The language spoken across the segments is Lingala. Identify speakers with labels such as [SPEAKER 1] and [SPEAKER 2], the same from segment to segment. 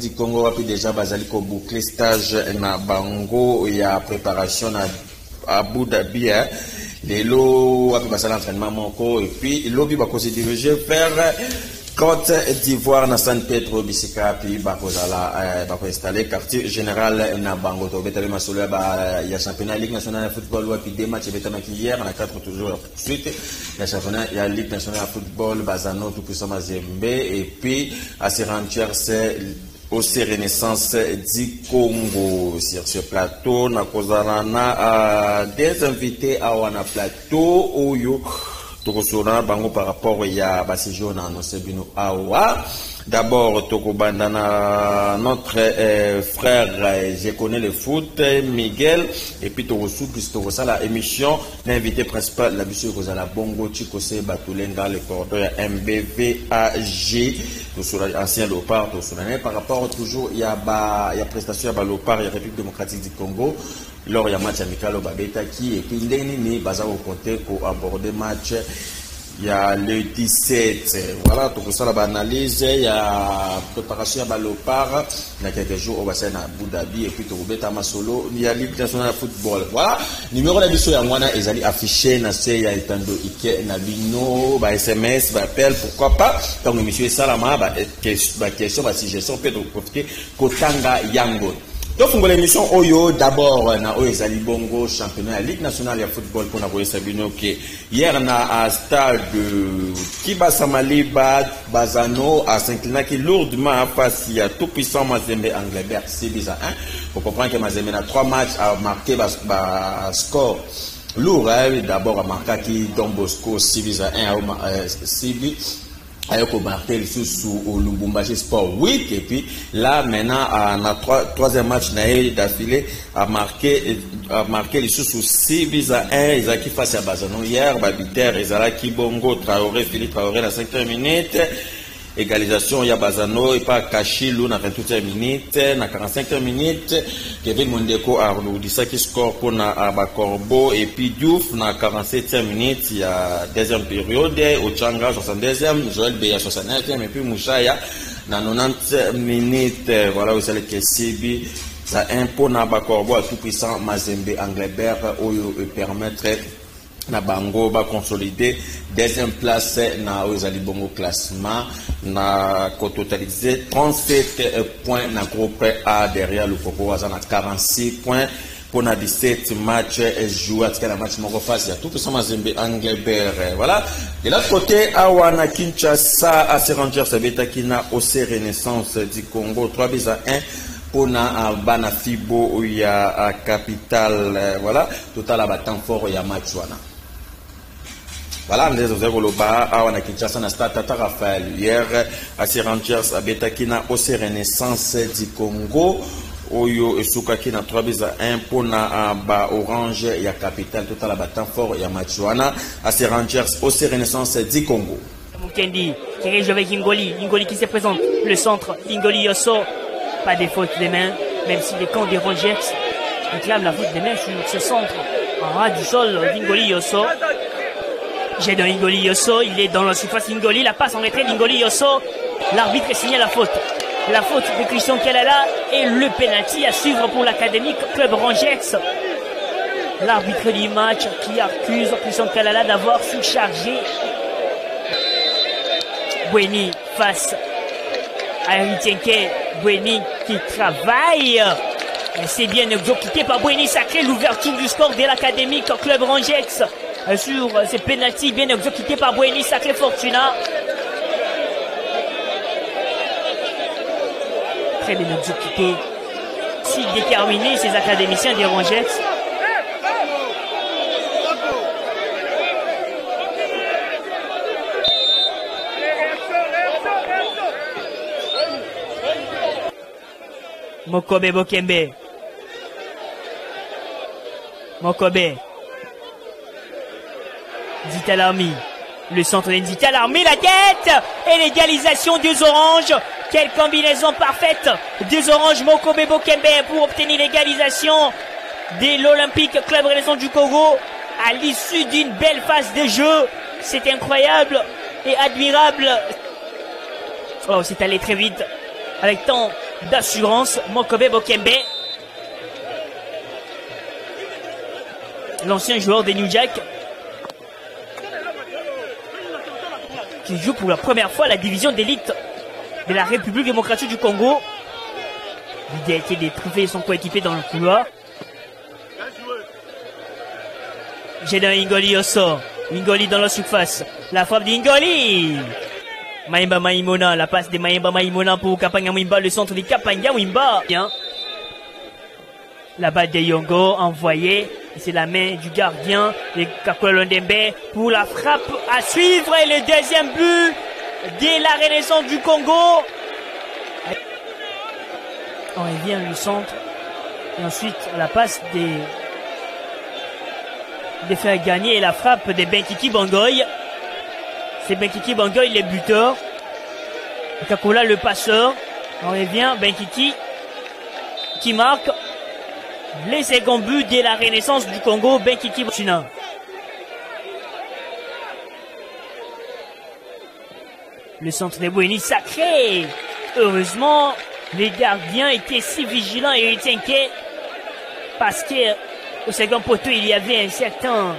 [SPEAKER 1] du Congo puis déjà bazali ko boucler stage na bango ya préparation na Abu Dhabi lelo wapi basala entraînement moko et puis lobi ba ko se diriger vers Côte d'Ivoire na San Pedro Bisika puis ba ko installer quartier général na bango to betale masolo ba ya championnat Ligue nationale de football wapi des matchs betama hier na 4 toujours suite la championnat ya Ligue nationale de football bazano tout puissant Mazembe et puis à se rendre au Renaissance du Congo sur ce plateau na kozalana des invités à wana plateau oyo tokosona bango par rapport ya basijo na nosebino awa. D'abord tokobandana notre frère je connais le foot Miguel et puis tokosa la émission l'invité principal la biso kozala bongo Chikose Batulenga le cordon ya MBVAG tosura ancien Léopard tosura par rapport toujours ya prestation ya Léopard ya République démocratique du Congo lors ya match amical au babetaki et puis ndeni ni baza ko compter ko aborder match il y a le 17. Voilà, tout ça, l'analyse, il y a préparation à Léopard, il y a quelques jours au bassin à Abu Dhabi, et puis tout le temps solo, il y a Ligue nationale de football. Voilà, numéro de l'émission, il y a affiché, il y a Itando Ike, Nabino, SMS, appel, pourquoi pas. Donc, monsieur Salama, question, suggestion, peut-être profiter, Kotanga Yango. Donc, on l'émission Oyo, d'abord, na Oezali Bongo, championnat Ligue nationale de football pour Naboye Sabino, qui hier na à stade Kibasa Maliba, Bazano, à s'incliner qui lourdement face à tout puissant Mazembe Angleterre, 6-1. Pour comprendre que Mazembe a 3 matchs à marquer score lourd, d'abord à marquer qui Don Bosco 6-1 à Sibi. Ayoko marqué sous au Lubumbashi Sport 8 et puis là maintenant na troisième match d'affilée a marqué les sous 6-1 Isaki face à Bazano hier Babiter Ezalaki Bongo Traoré Philippe Traoré la 5e minute égalisation ya Bazano et pas Kachilou na 28e minute na 45e minute Kevin Mondeko a arrondissaki qui score pour na Bakorbo et puis Diouf na 47e minute il y a deuxième période Ochanga 62e Joël Beya 69e et puis Mouchaya na 90 minutes voilà où c'est le Kessibi ça impose na Bakorbo à tout puissant Mazembe Angleterre où permettre na bango ba consolider deuxième place na Oezali Bongo classement na totalisé 37 points na groupe A derrière le Coco Waza na 46 points pour na 17 matchs joués à la match moko face à tout ça Mazembe Angleterre voilà de l'autre côté awana Kinshasa à se rendre sabetaki na OC Renaissance du Congo 3-1 pour na bana Fibo ya capitale voilà total abattant fort ya match wana. Voilà, nous avons le bar à Kinshasa na stade Tata Raphaël hier à ces Rangers à Betakina au Renaissance du Congo Oyo Esukaki na 3-1 pour na ba Orange ya capitale total à battant fort ya Machuana à ces Rangers au Renaissance du Congo.
[SPEAKER 2] Mukendi qui joue avec Ingoli qui se présente le centre Ingoli Yosso pas de faute des mains même si les camps des Rangers réclament la faute des mains sur ce centre en ras du sol Ingoli Yosso. J'ai de Ingoli Yosso, il est dans la surface Ingoli, la passe en retrait d'Ingoli Yosso. L'arbitre signale la faute. La faute de Christian Kalala et le penalty à suivre pour l'académique Club Rangex. L'arbitre du match qui accuse Christian Kalala d'avoir surchargé Bweni face à Ritienke. Bweni qui travaille. C'est bien exécuté par Bweni, ça crée l'ouverture du score de l'académique Club Rangex. Sur ces pénaltys bien exécutés par Bweni, sacré Fortuna. Très bien exécuté. Si déterminés ces académiciens des Rangex. Mokobe Bokembe. Mokobe. Zita Larmi, le centre d'Zita Larmi, la tête et l'égalisation des Oranges. Quelle combinaison parfaite des Oranges Mokobe Bokembe pour obtenir l'égalisation de l'Olympique Club Renaissance du Congo à l'issue d'une belle phase de jeu. C'est incroyable et admirable. Oh, c'est allé très vite avec tant d'assurance. Mokobe Bokembe, l'ancien joueur des New Jack, qui joue pour la première fois la division d'élite de la République démocratique du Congo. Il a été détruit son coéquipier dans le couloir. Gédon Ingoli au sort. Ingoli dans la surface. La frappe d'Ingoli. Maïmba Maïmona, la passe de Maïmba Maïmona pour Kapanga Wimba, le centre de Kapanga Wimba. Bien. La balle de Yongo envoyée. C'est la main du gardien de Kakolo Ndembe pour la frappe à suivre. Et le deuxième but de la Renaissance du Congo. On revient le centre. Et ensuite la passe de faire gagner et la frappe de Benkiki Bangoy. C'est Benkiki Bangoy le buteur. Kakola le passeur. On revient Benkiki qui marque les seconds buts de la Renaissance du Congo. Benkiki Bachina. Le centre de Bouéni sacré. Heureusement, les gardiens étaient si vigilants et inquiets parce que au second poteau il y avait un certain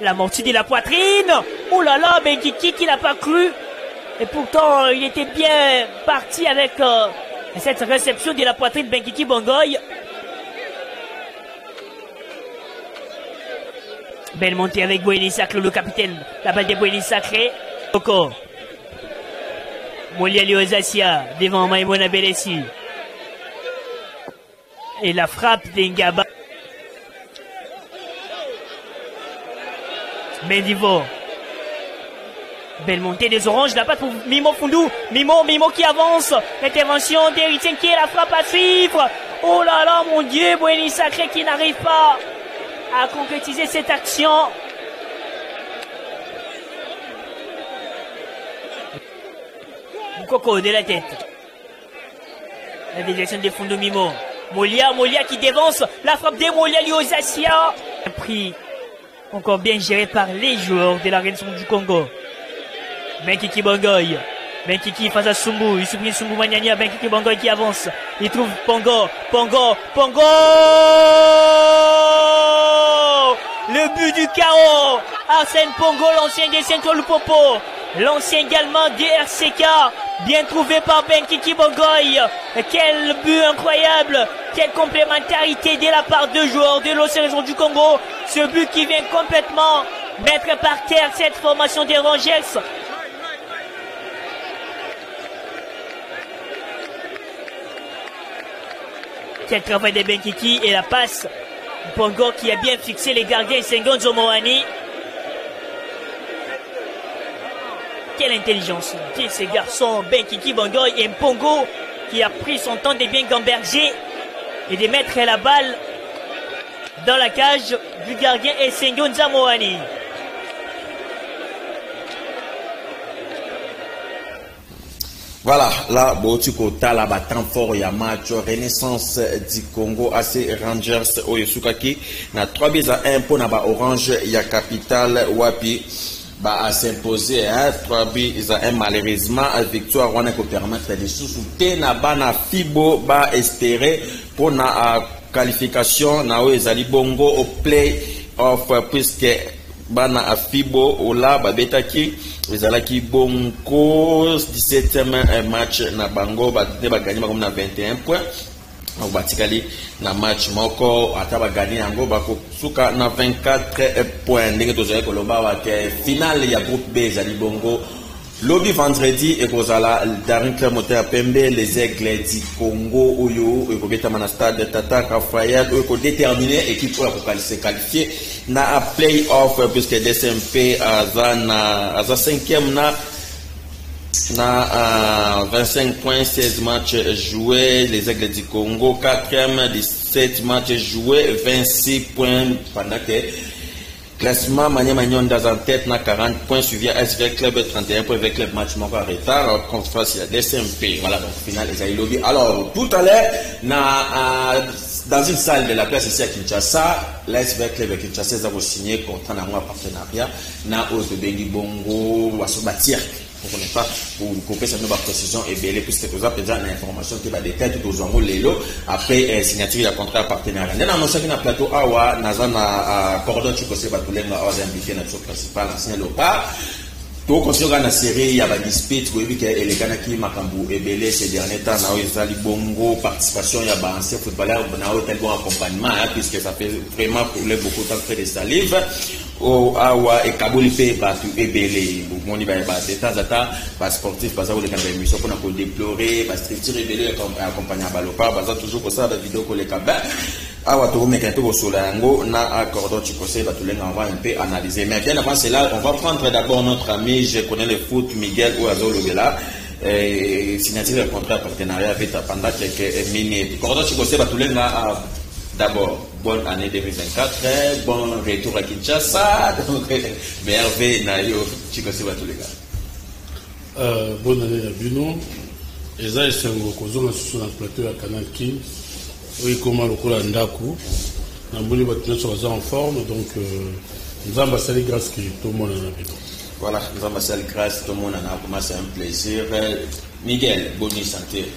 [SPEAKER 2] l'amorti de la poitrine. Oh là là, Benkiki qui n'a pas cru. Et pourtant, il était bien parti avec cette réception de la poitrine de Benkiki Bangoy. Belle montée avec Bouéni Sacré, le capitaine. La balle de Bouéni Sacré. Oko. Molia Liozasia devant Maïmona Belessi. Et la frappe d'Engaba. Mendivo. Belle montée des oranges, la patte pour Mimo Fundou. Mimo qui avance. Intervention d'Héritien qui est la frappe à suivre. Oh là là, mon Dieu, Bouéni Sacré qui n'arrive pas à concrétiser cette action. Coco de la tête. La déviation de Fundou Mimo. Molia qui dévance. La frappe de Molia Liozasia. Un prix encore bien géré par les joueurs de la Renaissance du Congo. Benkiki Bangoy. Benkiki face à Sumbu. Il supprime Sumbu Magnania. Benkiki Bangoy qui avance. Il trouve Pongo. Le but du chaos. Arsène Pongo, l'ancien des Centro Lupopo. L'ancien également du RCK. Bien trouvé par Benkiki Bangoy. Quel but incroyable. Quelle complémentarité de la part de joueurs de l'Océan du Congo. Ce but qui vient complètement mettre par terre cette formation des Rangers. Quel travail de Benkiki et la passe. Pongo qui a bien fixé les gardiens Sengonzo Moani. Quelle intelligence de ces garçons, Benkiki Bangoy et Pongo qui a pris son temps de bien gamberger et de mettre la balle dans la cage du gardien Sengonzo Moani.
[SPEAKER 1] Voilà, là, Botikota, là, temps fort, il y a match Renaissance du Congo, AC Rangers, Oyosukaki, na 3-1 pour na Orange, il y a Capital, Wapi, à s'imposer, 3-1, malheureusement, victoire, on a pu permettre de sous-souter, na Fibo, espérer pour na qualification, na Ezali Bongo au play-off, puisque bana Afibo Ola Babetaki ezalaki bonko 17e match na bango ba gagné comme na 21 points donc batikali na match moko ata ba gagné yango bako suka na 24 points ndenge tozali koloba wa ke finale ya groupe B ezali bongo lobby vendredi et kozala Daring Club Moteur Pembe les Aigles du Congo oyo et kobeta na stade Tata Kafayad oyo ko déterminer équipe pour se qualifier na play-off puisque DSMP aza 5e na 25 points 16 matchs joués les Aigles du Congo 4e 17 matchs joués 26 points pendant que classement Manyema Nyondas en tête na 40 points suivi à SV Club 31 points avec le match manqué en retard contre face à DSMP. Voilà donc final les lobby. Alors tout à l'heure na dans une salle de la place ici à Kinshasa, l'ASV Club de Kinshasa a signé contrat dans un partenariat na Otobengi Bongo Wasoba Tirk. On ne connaît pas pour couper cette nouvelle précision et belé puisque tout ça peut dire l'information qui va détailler tout aux angles lélo après signature de contrat partenariat. Dans l'annonce qui na plateau awa nazana cordon chikose batulenga awa invité na show principal ancien lopa. Tout continue dans la série, il y a des disputes, vous voyez que les Kanaki Makambu et Belé ces derniers temps, il y a Bongo, participation, il y a des anciens footballeurs, il y a un bon accompagnement, puisque ça fait vraiment couler beaucoup de temps de salive. Au Awa et Kabouli Pé, Batu et Belé, mon niveau de temps à temps, pas sportif, pas ça, vous les avez émissions qu'on a déplorer, pas structure et Belé accompagné à Balopa, pas ça, toujours pour ça, la vidéo qu'on les cabins. Awa to meka to solango na accordo chikose batulenga on va un peu analyser mais bien avant cela on va prendre d'abord notre ami je connais le foot Miguel Ouazolo Bela signature de contrat partenariat avec pendant quelques minutes accordo chikose batulenga d'abord bonne année 2024 bon retour à Kinshasa donc merveille na yo chikose batulenga
[SPEAKER 3] bonne année à Bino eza esengo kozonga sur le plateau ya Canal King. Oui, comment le cours Ndaku, nous sommes en forme, donc nous avons passé grâce que tout le monde en a vu.
[SPEAKER 1] Voilà, nous avons passé grâce tout le monde en a commencé, c'est un plaisir. Miguel, bonne santé.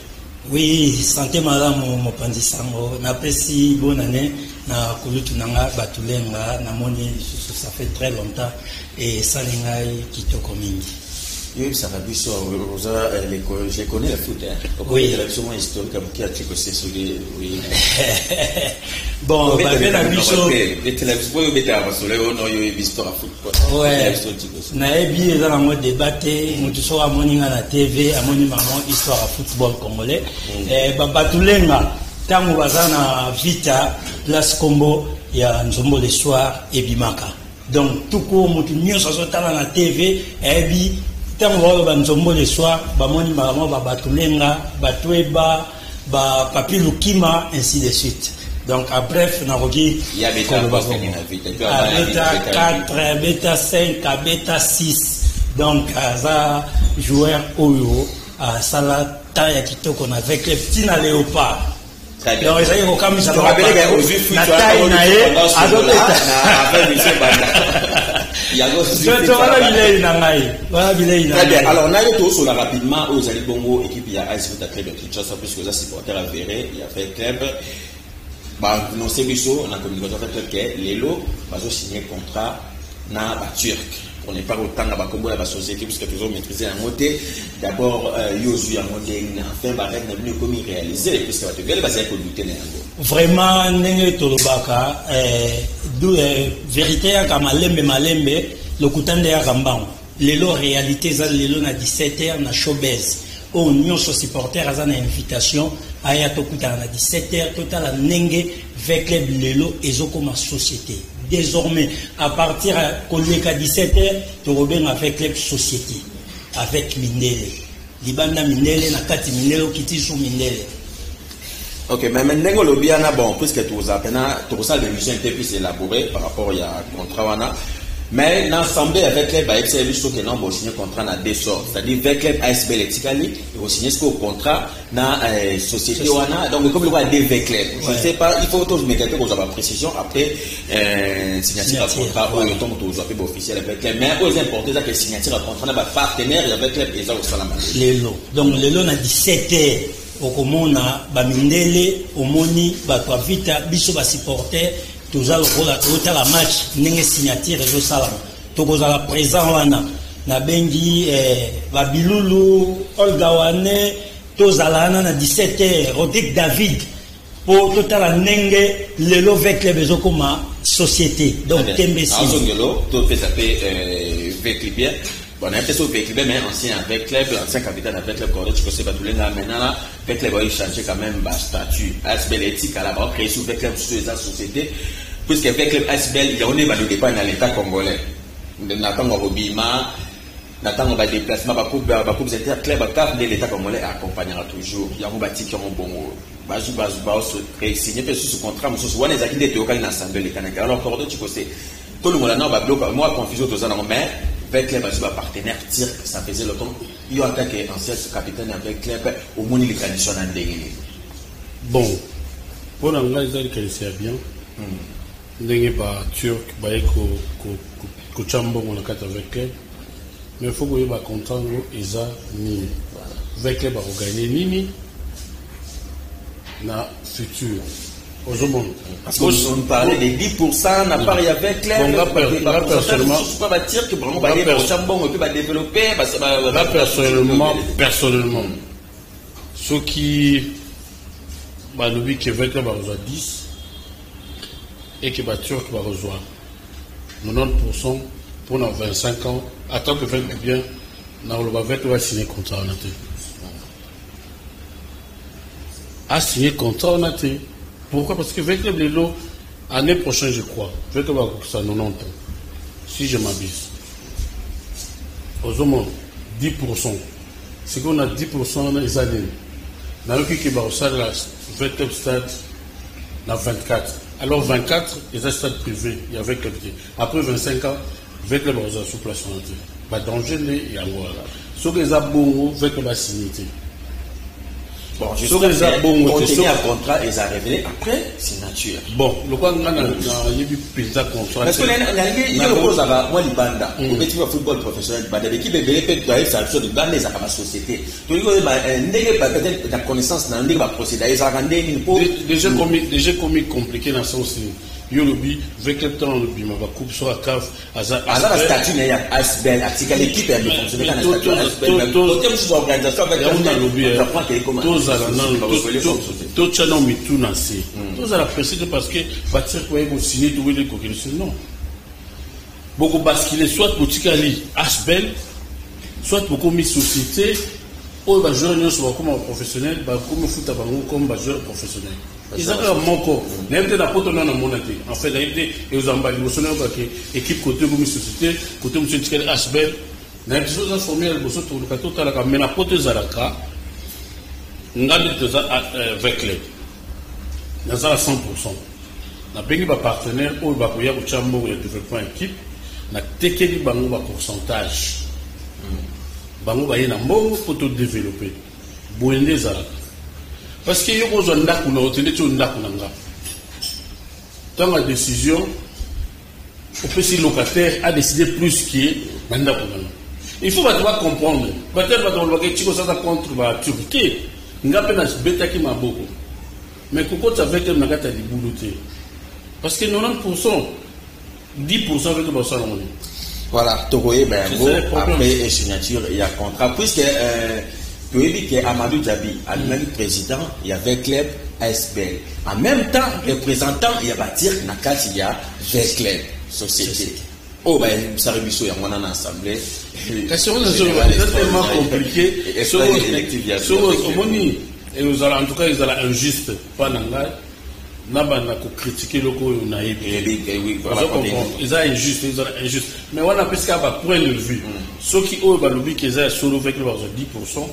[SPEAKER 4] Oui, santé madame Mopandi Sango. N'apprécie bonne année. Na kulutu nanga batulenga na moni ça fait très longtemps et ça n'engaille kitoko mingi.
[SPEAKER 1] Oui, ça va bien sûr. Je connais le foot.
[SPEAKER 4] Oui.
[SPEAKER 1] Il y a souvent historique qui a tué ce sujet. Oui.
[SPEAKER 4] Bon, bah, bien la bicho.
[SPEAKER 1] Les télévisions, vous mettez à Vassole, on a eu une histoire à foot.
[SPEAKER 4] Ouais. Na ebi dans la mode débatté, nous tous sommes à morning à la TV, à morning maman histoire à football congolais. Batulenga, tango bazana vita, place combo, il y a Nzombo le soir et Bimaka. Donc tout court, mutu nyonso sotala na TV, ebi tant on va Nzombo le soir, bamoni maman batulenga, batweba, papi Lukima, ainsi de suite. Donc, bref, on a regardé.
[SPEAKER 1] Il y a bêta
[SPEAKER 4] 4, bêta 5, bêta 6. Donc, ça, joueur Oyo, ça la taille qui toque avec les petits léopards.
[SPEAKER 1] Très bien.
[SPEAKER 4] Donc, ça y est, comme ça
[SPEAKER 1] va pas. La
[SPEAKER 4] taille naïe, à d'autres
[SPEAKER 1] Très bien. Alors, on a eu tout sur rapidement aux Ali Bongo, équipe il y a AS Club de Kinshasa, puisque là, supporter avéré, il y a fait club. Non, c'est biso, on a communiqué avec que Lelo va signer contrat na la Turc. On n'est pas autant dans la société puisque toujours maîtriser un moté. D'abord, Yosu a monté enfin barrette n'a venu comme réaliser puisque va te dire va c'est douter
[SPEAKER 4] vraiment nenge tolobaka vérité ya malembe le kutande ya kambang. Lelo réalité ça lelo na 17h na showbiz. Au nyonso supporter à une invitation aya tokuta na 17h total à nenge avec les lelo ezokoma société désormais à partir à 17h to robin avec les société avec Mindele libanda Mindele na kati Mindele kiti sou Mindele.
[SPEAKER 1] OK, mais maintenant le bien bon puisque tout ça tout ça de mission un peu plus élaboré par rapport à contrat wana. Mais l'ensemble avec les bails, c'est juste que nous signé contrat dans deux sortes. C'est-à-dire avec les ASBL Etikali, ils vont signer ce contrat dans la société Wana. Donc, comme le voit des véclés. Je ne sais pas, il faut tous mettre quelque chose à précision après signature de contrat ou le temps où vous avez officiel avec les. Mais aux important, c'est que signature de contrat dans partenaire avec les gens au Salama.
[SPEAKER 4] Lelo. Donc, Lelo na 17h. Okomona, Bamindele, Omoni, Batwavita, Biso supporter. Tous à la match, n'engé signature et salam. Tous à la présent wana, na bengi Babilulu, Olga Wane, tous à la na 17h, Rodrigue David, pour total à n'engé lelo avec les besoins comme société. Donc Tembesi.
[SPEAKER 1] Azongelo, tout fait taper Veclibien. Bon, on a un peu sur Veclibien, mais ancien avec club, ancien capitaine avec le corps, tu sais pas tous les gars maintenant là, avec les boys changer quand même bas statut. ASBL éthique à la base créé sous club sur les sociétés. Puisque avec le ASBL, il y a un évalué pas dans l'État congolais. Nathan Robima, Nathan va déplacement, Bakou Zéter, club de l'État congolais accompagnera toujours. Il y a un bâti qui est un bon mot. Bazou, signé ce contrat, mais ce les acquis de Théoka, l'Assemblée des Canadiens. Alors, Cordo, tu sais, tout le monde a bloqué, moi, confusion aux ans, mais avec les partenaires Tirk, ça faisait le temps. Il y a un ancien capitaine avec club, au monde, les traditions en délire.
[SPEAKER 3] Bon. Pour l'anglais, ils connaissaient bien. Ndenge ba turc ba ko chambo on a quatre avec elle. Mais il faut que ba contrat eza ni avec les ba gagner nini na futur.
[SPEAKER 1] Parce qu'on parlait des 10% n'a pas avec l'air.
[SPEAKER 3] Là, personnellement,
[SPEAKER 1] je peux pas dire que vraiment ba chambon on peut pas développer
[SPEAKER 3] là personnellement ce qui ba lobi que avec les ba 10 et que Turc va rejoindre 90% pour 25 ans. Attends que fait bien, on va signer contrat en été. A signé contrat en été. Pourquoi? Parce que avec les lots, l'année prochaine, je crois, avec le va ça 90 ans. Si je m'abuse. Aux hommes, 10%. C'est qu'on a 10% des années. Dans le qui va au stade, 20 stade, dans 24. Alors 24, ils ont stade privé, il y avait quelqu'un. Après 25 ans, avec les bons sous place en entier. Bah danger il y a voilà. Ce que les abons avec la signature.
[SPEAKER 1] Bon, je sais que contenu un contrat, ils ont révélé après signature.
[SPEAKER 3] Bon, le quoi on a eu pizza contrat.
[SPEAKER 1] Parce que il y a le pose à moi Libanda, au petit football professionnel Libanda, l'équipe est belle peut doit ça sur de Libanda ça comme société. Donc il y a peut-être la connaissance dans le procédé, ils ont rendu une pour
[SPEAKER 3] déjà commis compliqué dans son sens. Yo lobby avec le temps lobby ma coupe sur la cave
[SPEAKER 1] azar statut il y a Asbel article l'équipe est fonctionner dans statut Asbel tout toute organisation avec un lobby
[SPEAKER 3] tous à tout channel mi tout nancé tous à la précise parce que bâtir quoi ils signer tout les coquilles non beaucoup basculer soit boutique ali Asbel soit beaucoup mis société ou ba joueur nous soit comme professionnel ba comme foot comme joueur professionnel. Ils ont un manque. N'importe la poto n'a mon avis. En fait, ils ont emballé le sonore parce que l'équipe côté de société, côté monsieur Tikel Asbel, n'importe chose à former le bosso tout le cas tout à la mais la poto Zaraka, n'a avec les. Dans à 100%. Na bengi ba partenaire ou ba koya ko chambo ya développement équipe, na tekeli bango ba pourcentage. Bango ba yena mbongo pour tout développer. Boende Zaraka. Parce que yo besoin ndaku na hôtel tu ndaku na nga. Dans la décision, au petit locataire a décidé plus que ndaku na nga. Il faut pas comprendre. Peut-être pas dans le chico ça contre la Turquie. Nga pena beta ki maboko. Mais kokota avec le nagata di boulouté. Parce que 90% 10% avec le bossa non.
[SPEAKER 1] Voilà, Togoye Bengo après signature il y a contrat puisque tu as dit qu'Amadou Djabi, le président, il y avait club ASBL. En même temps, représentant, il y a bâtir Nakati, il y a club société. Oh, ben, ça réussit, il y a mon assemblée.
[SPEAKER 3] C'est tellement compliqué. En tout cas, ils ont injuste. Pas d'anglais. N'a pas critiquer le coup, on a ils ont injuste, ils ont injuste. Mais on a plus qu'à point de vue. Ceux qui ont le qu'ils ont solo avec le 10%.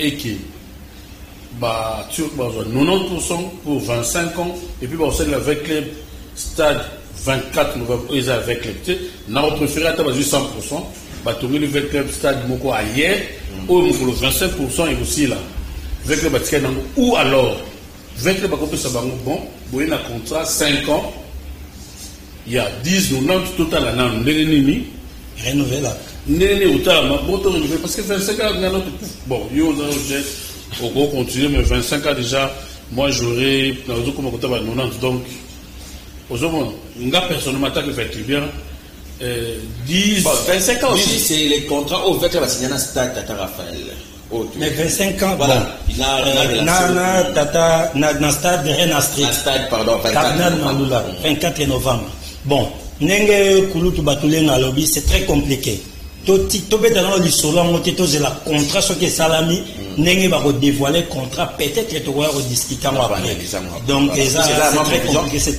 [SPEAKER 3] Et qui bah tu as 90% pour 25 ans et puis bah c'est avec le stade 24 novembre ils avec les n'a préféré attendre juste 100% bah tourner le club stade moko ailleurs ou le 25% et aussi là avec le bâtiment ou alors avec le bâtiment ça va bon vous avez un contrat 5 ans il y a 10 90 total à nan nini
[SPEAKER 4] renouvelable.
[SPEAKER 3] Parce que 25 ans, bon, on va continuer, mais 25 ans déjà, moi j'aurais, donc, aujourd'hui, personnellement, qui fait bien, 10.
[SPEAKER 1] 25 ans aussi, c'est les contrats au fait que va signer un stade Tata Raphaël.
[SPEAKER 4] Mais 25 ans,
[SPEAKER 1] voilà.
[SPEAKER 4] Il a un stade de Rennes Street.
[SPEAKER 1] Un stade, pardon,
[SPEAKER 4] 24 novembre. Bon, Nenge Kouloutou Batoulé na lobby, c'est très compliqué. Tobé dans le solo, on a la contrat, ce qui est salami, Nenge va dévoiler le contrat, peut-être que tu vas rediscuter après. Donc, c'est très compliqué.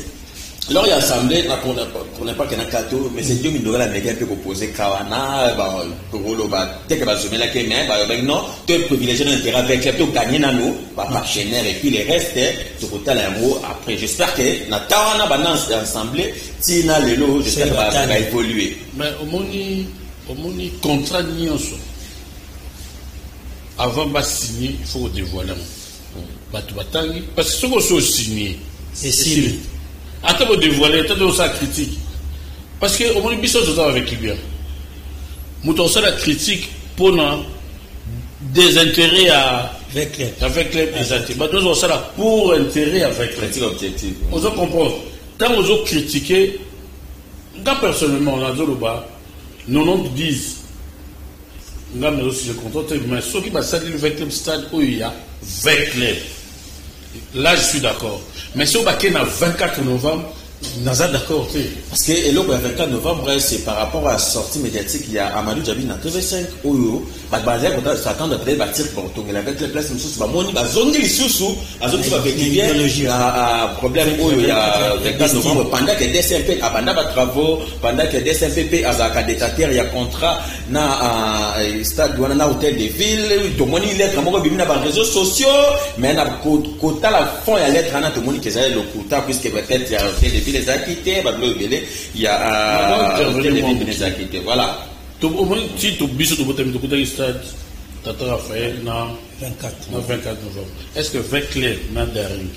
[SPEAKER 1] Alors, il y a assemblée, on n'a pas qu'un cadeau, mais c'est Dieu qui doit la méga peut proposer Kawana, dès que va se mettre la main, non, tu es privilégié d'intérêt avec les tout gagner dans nous, partenaire, et puis les restes, tu peux t'aller un mot après. J'espère que la Tawana va assemblée, Tina Lelo, j'espère que va évoluer.
[SPEAKER 3] Mais au moins, contrat ni en soi. Avant de signer, il faut dévoiler. Batu batangi parce que ce qu'on s'est signé
[SPEAKER 4] c'est signé.
[SPEAKER 3] Attends de dévoiler, attends de ça critique parce que au moins biso tout avec bien. Mouton ça la critique pour des intérêts avec les exactement. Bah nous on ça là pour intérêt avec
[SPEAKER 1] critique objective.
[SPEAKER 3] On doit comprendre. Quand on a critiqué, quand personnellement on a dit le bas, 90 là mais aussi je contente mais ceux qui va saluer le stade où il y a 20 clubs. Là, je suis d'accord. Mais si on va le 24 novembre, nous sommes d'accord.
[SPEAKER 1] Parce que le 24 novembre, c'est par rapport à la sortie médiatique, il y a Amadou Djabi dans TV5, où il va s'attendre à peut-être bâtir Porto. Mais avec les places, il va zoner les sous-sous, il y a un problème où il y a 24 novembre, pendant que DSMP a des travaux, pendant que DSMP a un détecteur, il y a un contrat dans le stade ou dans l'hôtel de ville, tout le monde il est dans les réseaux sociaux, mais dans le quota, la fond, il y a l'être, tout le monde qui est le quota, puisque peut-être il y a l'hôtel de ville, les acquittés, il y a l'hôtel de ville, les acquittés. Voilà.
[SPEAKER 3] Au moins, si tu as un stade, Tata Raphaël, 24 novembre. Est-ce que 20 clés dans le ring?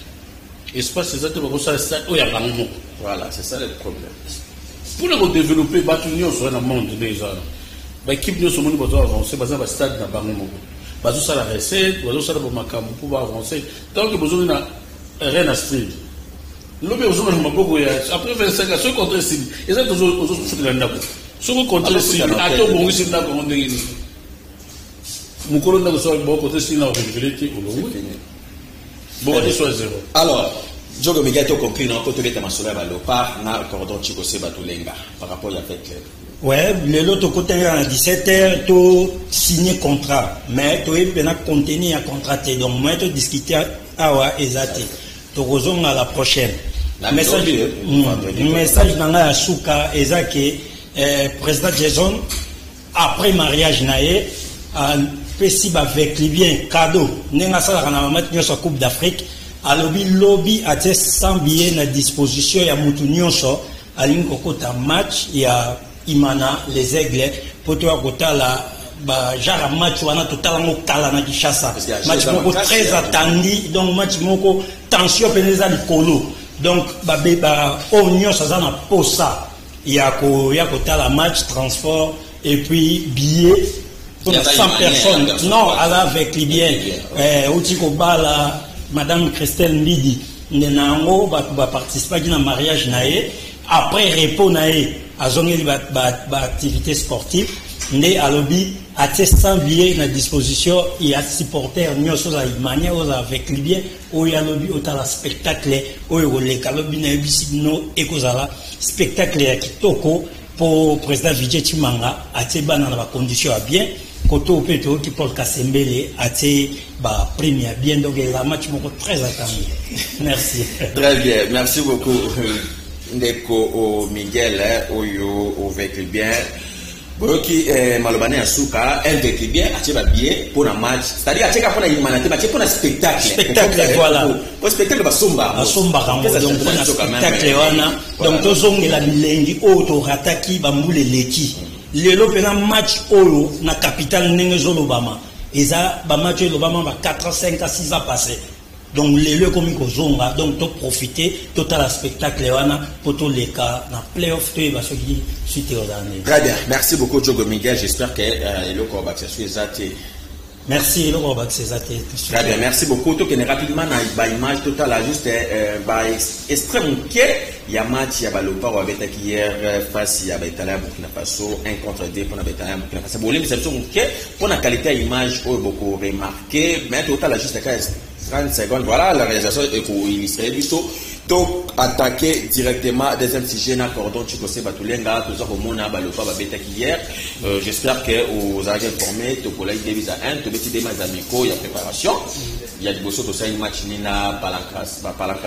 [SPEAKER 3] Espace exactement comme ça, le stade où il y a un moment.
[SPEAKER 1] Voilà, c'est ça le problème.
[SPEAKER 3] Pour le développer, l'union sur un monde déjà. L'équipe de ce monde va avancer, parce que le stade n'a pas de moment. Parce que ça la recette, parce que ça la macam pour pouvoir avancer. Tant que besoin d'un rien à street. L'objet besoin d'un beaucoup après 25 ans, ceux contre Sylvie, ils ont toujours foutu la nappe. Ceux contre Sylvie, attends, bon, oui, c'est là qu'on est. Mon colonne de soit bon côté Sylvie, on va vérifier au long. Bon, on est soit zéro.
[SPEAKER 1] Alors, Jogo Miguel, tu as compris, non, quand tu es à Massoula, Balopar, na cordon Chico Seba Toulenga, par rapport à la fête.
[SPEAKER 4] Ouais, l'autre côté à 17h, tu signé contrat, mais tu es contenu à contracter. Donc, moi, tu discuter à Ezate. Tu rejoins à la prochaine. Le message dans la Souka, Ezake, président Jason, après mariage, naé, possible avec les biens cadeau. Nenga sala kana match sur Coupe d'Afrique. Alors, lobby a 100 billets à disposition. Il y a Moutounion sur Alinkokota match. Il y a Imana, les aigles, pour toi, genre match on a totalement calme na Kinshasa. Match moko très attendu, donc match moko tension peneza likolo. Donc Union ça na posa. Il y a la match transport et puis billets pour 100 personnes. Non, avec les billets. Outiko bala Madame Christelle Midi, nenango va participer à un mariage naé. Après repos naé. À zone activité sportive, né à lobby, à 100 billets à disposition, il y a supporters, nous sommes avec les billets, où il y a lobby, où il y a spectacle, où il y a lobby, et spectacle qui toko pour le président Vijay Chimanga, à Teba dans la condition à bien, Koto Peto qui porte Kassembele, à Teba première bien, donc la match très attendu. Merci.
[SPEAKER 1] Très bien, merci beaucoup. Ndeko Miguel oyo avec bien boki malobane asuka avec bien ateba bien pour un match c'est-à-dire ateka pour une manate match pour un spectacle
[SPEAKER 4] voilà
[SPEAKER 1] pour spectacle basomba
[SPEAKER 4] donc pour un spectacle wana donc tozongela milengi oto rataki bambule leki lelo pena match oyo na capitale ndenge zolobama eza ba match lobama ba 4 5 6 ans passé. Donc les lieux comme Kozonga, donc tu profiter total spectacle pour tous les cas dans playoff tu vas se dire suite aux années.
[SPEAKER 1] Très bien, merci beaucoup Jogo Miguel, j'espère que le combat c'est Zate.
[SPEAKER 4] Merci le combat c'est Zate.
[SPEAKER 1] Très bien, merci beaucoup. Tout est rapidement dans l'image totale juste extrême il y a match il y a Balopar avec hier face à Betala Burkina Faso 1 contre 2 pour Betala Burkina Faso. Bon, l'exception pour la qualité image beaucoup remarqué, mais total juste 30 secondes, voilà la réalisation est pour illustrer du saut. Donc, attaquer directement deuxième sujet dans cordon Chikose Batulenga, tout ça pour mon Balopa Babeta hier. J'espère que vous avez informé, tu collègues Davis à 1, tu mettez des matchs amicaux, il y a préparation. Il y a du bosso, tout ça, une match Nina, Palancas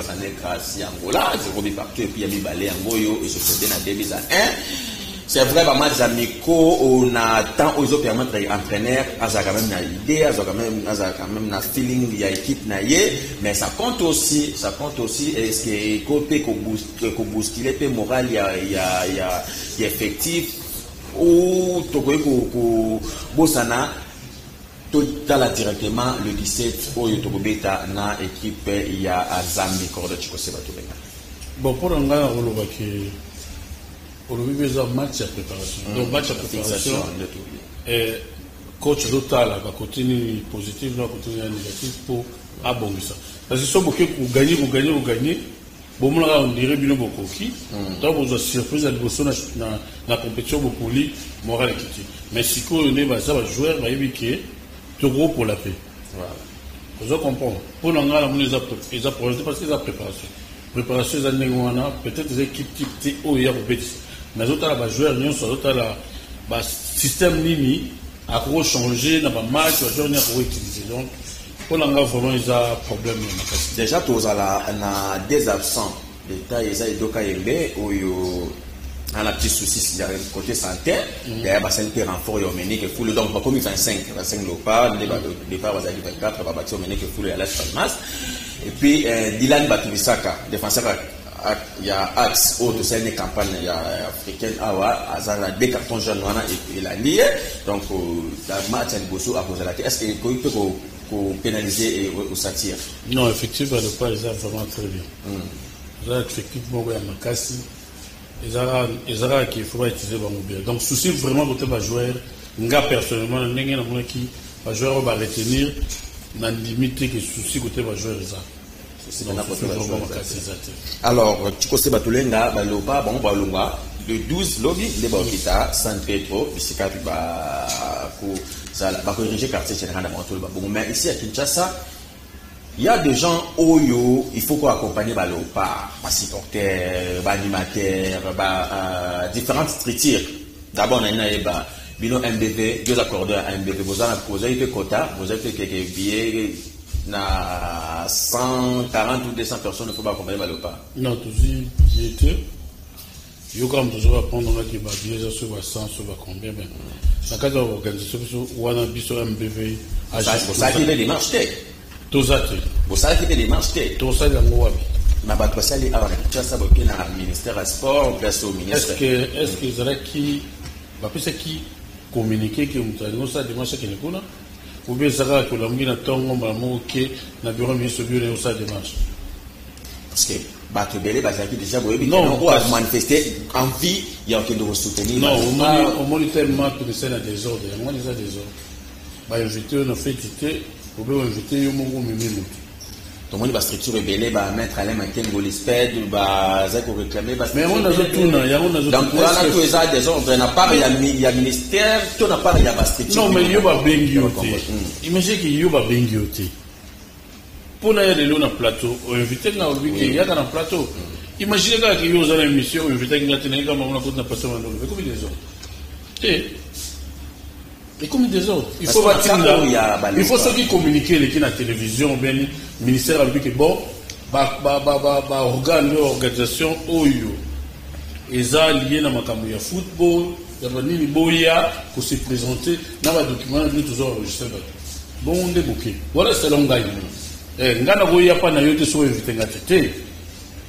[SPEAKER 1] en Écrasi, Angola, c'est Roby partout, et puis il y a Mibalé, Angoyo, et se fait dans Davis à 1. C'est vrai, les matchs amicaux, on a tant aux autres permettre d'entraîner, à ça quand même une idée, à ça quand même un feeling, il y a équipe naïe, mais ça compte aussi, est-ce que côté qu'on bouscule, le moral, il y a effectif, ou, tu peux, Bossana, Dans la directement le 17 au Yotobeta na équipe il y a Zambie Corda Chikose Batulenga.
[SPEAKER 3] Bon pour le gars on voit que pour le besoin match de préparation. Donc match de préparation et coach total va continuer positif là continuer négatif pour abonner ça. Parce que si vous gagnez bon on dirait bien beaucoup qui donc vous avez surprise à la compétition beaucoup li moral qui mais si on est ça va joueur va éviquer tout gros pour la paix. Voilà. Vous comprenez. Pour l'anglais, ils ont parce qu'ils ont préparation. Préparation, ils ont peut-être des équipes type TO hier au Bétis. Mais d'autres là, joueurs, d'autres là, système Nini a changé dans le match, les joueurs n'ont utilisé. Donc, pour l'anglais, vraiment, ils ont problème.
[SPEAKER 1] Déjà, tous on a des absents. L'État, ils ont Doka Yembe, où on a un petit souci côté santé. D'ailleurs, c'est un peu renfort et que foule donc comme 25 Lopa, le départ va aller 24, va bâtir que foule à la Palmas. Et puis Dylan Batulisaka, défenseur, il y a Axe, autre c'est une campagne africaine, Azana des cartons jaunes et la liée. Donc la match à Bosso a posé la question, est-ce qu'il peut pénaliser ou satire?
[SPEAKER 3] Non, effectivement, le pas est vraiment très bien. Là, effectivement, il y a Makassi. Les Arabes qu'il faut utiliser dans le bien. Donc, souci vraiment côté va jouer, nga personnellement, n'engagez qui va jouer va retenir, n'a limité que souci côté va jouer ça.
[SPEAKER 1] Alors, tu connais Batulenga, Balopa, bon Balunga, le 12 lobby, les Baokita, San Pedro, Bissika, pour corriger quartier général de Montol. Mais ici à Kinshasa. Il y a des gens où il faut accompagner Balopa, supporters, animateurs, différentes structures. D'abord, on a un MBV, deux accordeurs à MBV. Vous avez fait quota, vous avez fait quelques billets, 140 ou 200 personnes, il faut accompagner Balopa.
[SPEAKER 3] Non, tous y étaient. Il y a quand même toujours à prendre qui va bien sur 100, sur combien. Dans le cadre de l'organisation, on a un MBV.
[SPEAKER 1] Ça qui est des démarches.
[SPEAKER 3] Vous
[SPEAKER 1] savez qu'il y a des démarches.
[SPEAKER 3] Tout ça, il y a un
[SPEAKER 1] mais ça, il y a un ministère du sport, au ministère.
[SPEAKER 3] Est-ce que vous avez qui communiquer que vous avez ça démarche qui est là ou bien ça va que l'homme n'a pas de na bureau ministre bureau ça démarche
[SPEAKER 1] parce que Batubele déjà on a manifesté envie il y a aucun de soutenir
[SPEAKER 3] non au monitoring pour c'est la désordre moi les désordre bah invité on a fait quitter ou bien invité yo mongo mimi
[SPEAKER 1] tout le monde va structurer belé va mettre à l'aime un Golisped va ça pour réclamer
[SPEAKER 3] mais on a d'autres
[SPEAKER 1] donc là tous les a des ordres n'a pas il y a ministère tout n'a pas il y a structure
[SPEAKER 3] non mais yo va bengi oté imagine que yo va bengi oté pour na aller na plateau on invité na week il y a dans plateau imagine que yo za émission on invité na tenir comme on a côté na plateau mais comme des autres et comme des autres, il faut ça qui communiquer les qui na télévision bien ministère a dit que bon organisation oyo eza lié na makambo ya football ya banini boya pour se présenter na ba document nous toujours enregistré bon on débouqué voilà c'est longa ngana boya pa na yote so invité ngate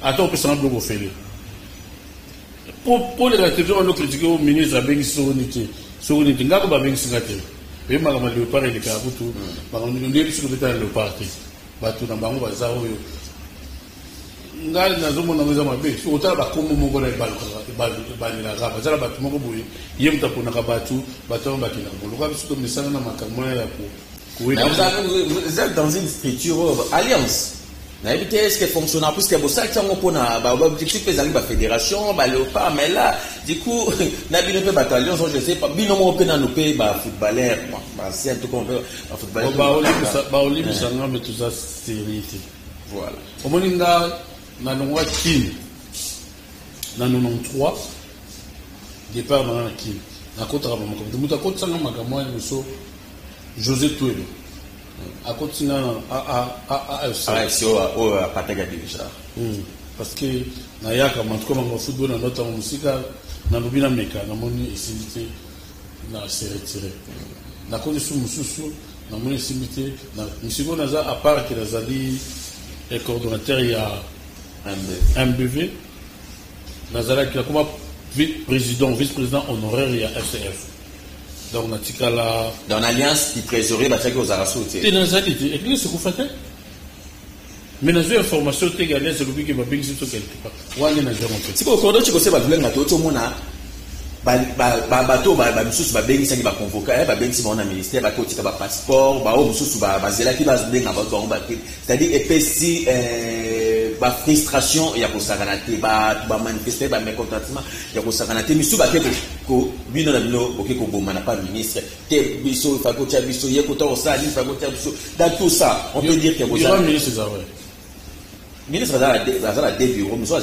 [SPEAKER 3] attends on peut s'en bloquer faire pour les télévisions on critiquer au ministre bengi sonité sogoni tinga ko babeng singate be magama le pare le ka butu magama ndeli siko beta le parti batu na bango baza oyo ngali na zomo na meza mabe so otala ba komo moko na ba ni la raba zala batu moko boye yemta pona ka batu ba kina ngolo ka biso misana na makambo ya ko
[SPEAKER 1] vous êtes dans une structure alliance. Est-ce que fonctionne plus que pour ça que on a objectif les la fédération Léopard mais là du coup na bino pe bataillon je sais pas bino mo pe na no pe ba footballeur c'est un tout qu'on veut footballeur
[SPEAKER 3] ba olive ça mais tout ça sérénité voilà au moninga na nongwa kin na 93 départ na kin na kontra ba comme muta kontra na makamwa so José Tuelo à continuer
[SPEAKER 1] à partager déjà
[SPEAKER 3] parce que na yaka comme en football na notre musique na lobina meka na moni isimité na se retirer na ko su mususu na moni isimité na musique na za à part que les ali et coordonnateur il y a MBV na zala qui comme vice-président honoraire il y a FCF Donc natikala
[SPEAKER 1] dans l'alliance qui trésorerie ba tchaki aux araso té.
[SPEAKER 3] Té nazali té. Et ce qu'on fait. Mais nous avons information té galère c'est le but que va bien sur quelque part. Wani na zéro fait.
[SPEAKER 1] Si ko kodo chiko se ba tulenga to mona bato misusu babengisaki baconvoka babengisi bango na ministère bakotika bapasseport bao mosusu bazelaki babenga bato bango bate c'est-à-dire epesi bafrustration ya kosakana te bato bamanifeste bamécontentement ya kosakana te misusu bake bino na bino boke koboma na pas ministre te biso fakotia biso ye kota osali fakotia biso dans tout ça on peut dire que vous
[SPEAKER 3] avez ministre Zawe
[SPEAKER 1] ministre azala de bureau muso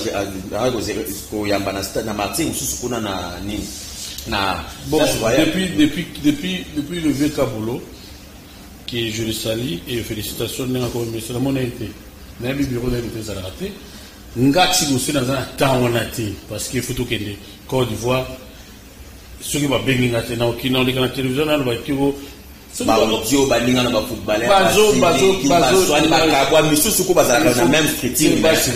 [SPEAKER 1] koyamba na Martin mususu kuna na nini na
[SPEAKER 3] bon depuis le vieux Kabolo qui je le salue et félicitations n'a comme ministre la monnaie été na bureau na été zalate ngati musu na za taonati parce que faut que Côte d'Ivoire ceux qui va bengi ngati na okina olika na télévision na ba kiko
[SPEAKER 1] Badio balinga na ba footballeur bazo bakabwa misusu ko bazala na même critique
[SPEAKER 3] basi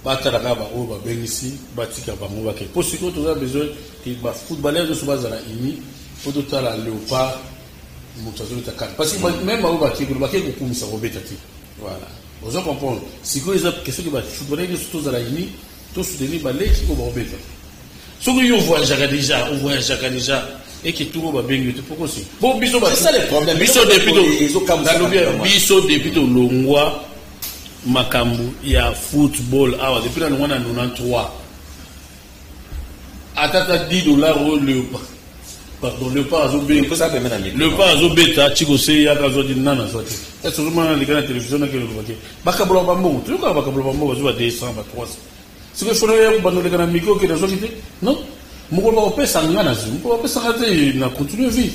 [SPEAKER 3] batala ba o ba bengisi batika ba mo ba ke posiko to za besoin que ba footballeur de bazala ini pour tout la léopard mutazo ta kan parce que même ba ba ke ko kumisa ko betati voilà vous comprenez si ko eza question que ba footballeur de tout za la ini to soutenir ba leki ko ba beta so que yo voyage déjà et que tout va bien pourquoi aussi bon biso
[SPEAKER 1] c'est ça le problème
[SPEAKER 3] biso depuis to longwa makambu ya football awa depuis la longwa na 93 atata $10 le pas azobé
[SPEAKER 1] ko ça permet
[SPEAKER 3] le pas azobeta chiko se ya kazo di nana sote est-ce que vraiment les gars télévision na kelo baké bakabula bambo tu ka bakabula bambo bazo ba 200 ba 300 c'est que faut ya bando les gars miko que les autres non mukolo ba pesa ngana zi mukolo ba pesa ngate na continue vie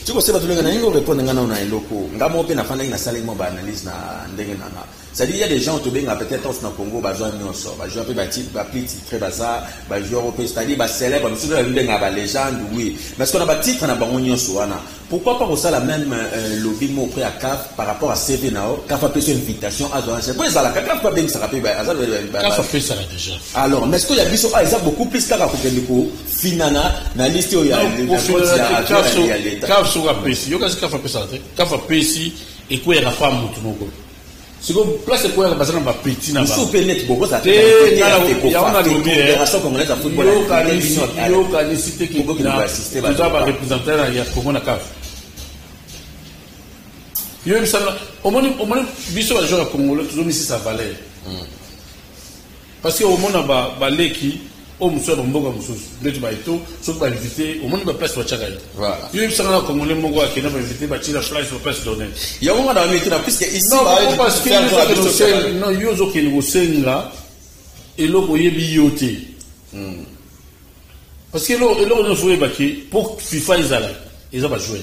[SPEAKER 1] tiko seba tulenga na ingo répondre ngana na eloko ngamo pe na fana ina sala mo ba analyse na ndenge nana c'est-à-dire il y a des gens to benga peut-être au Congo bazwa nyonso ba joueur pe ba type ba petit très bazar ba joueur pe c'est-à-dire ba célèbre musu na ndenga ba légende oui mais ce qu'on a ba titre na bango nyonso wana pourquoi pas ça la même lobby mo près à CAF par rapport à CV nao CAF a fait une invitation à doit c'est pour ça la CAF pas bien ça rappelle ba
[SPEAKER 3] CAF a fait ça déjà
[SPEAKER 1] alors mais est-ce qu'il y a biso ah ils ont beaucoup plus qu'à ko finana na liste il y a
[SPEAKER 3] CAF sur APC yo kasi CAF a fait ça CAF a pesi et quoi il y a pas mutu moko si vous place quoi la bazana ba petit na ba
[SPEAKER 1] sous penet beaucoup ça
[SPEAKER 3] il y a on a lobby fédération congolaise de football yo ka cité qui va assister ba représenter ya Congo na CAF yo misala au moins biso ba joueur congolais toujours mis sa valeur parce que au monde ba leki au monsieur Mboga mususu ndetu ba ito soki ba invité au monde ba place wa chaka
[SPEAKER 1] voilà
[SPEAKER 3] yo misala na congolais Mboga akena ba invité ba tira fly sur place donner
[SPEAKER 1] ya on va mettre na puisque ici
[SPEAKER 3] parce que non yo zo ke ngo senga eloko yebi yote parce que eloko no jouer ba ki pour FIFA ezala ba jouer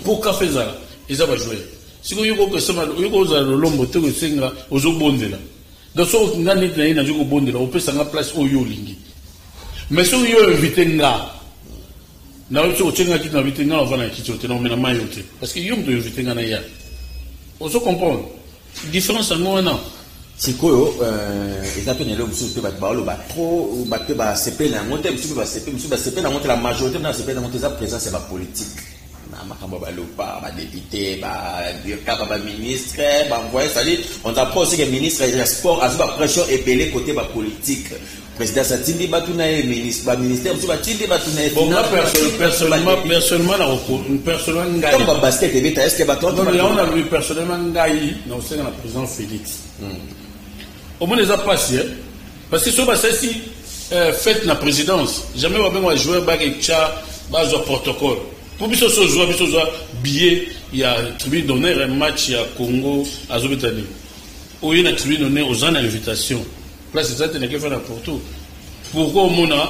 [SPEAKER 3] pour café ezala ba jouer siko yo ko sema yo ko za lombo te ko senga ozo bondela donc so ngani na ina joko bondela opesa nga place oyo lingi mais so yo invité nga na yo tsenga ki na invité nga vana ki tsote na mena mayote parce que yo mto invité nga na ya ozo comprendre différence en moi non
[SPEAKER 1] sikoyo ezapene le musu pe ba lo ba trop ba pe ba CP na monte musu ba CP na monte la majorité na CP na monte za présence c'est ba politique na makambo ba lo ba député ba ba ministre ba envoyer ça dit on apprend aussi que ministre des sports a ba pression épelé côté ba politique président Satindi batuna ministre ba ministère musu ba tindi batuna
[SPEAKER 3] bon personnellement na personnellement ngai
[SPEAKER 1] comme ba basket et beta est-ce que ba toi
[SPEAKER 3] non on a vu personnellement ngai na au sein de la président Félix au moins les a passé parce que sur si fête la présidence jamais va bien jouer bague et tcha base au protocole pour biso so jouer billet il y a tribune d'honneur un match à Congo à Zobetani où il y a tribune d'honneur aux gens d'invitation place ça tenait que faire pour tout pourquoi au mona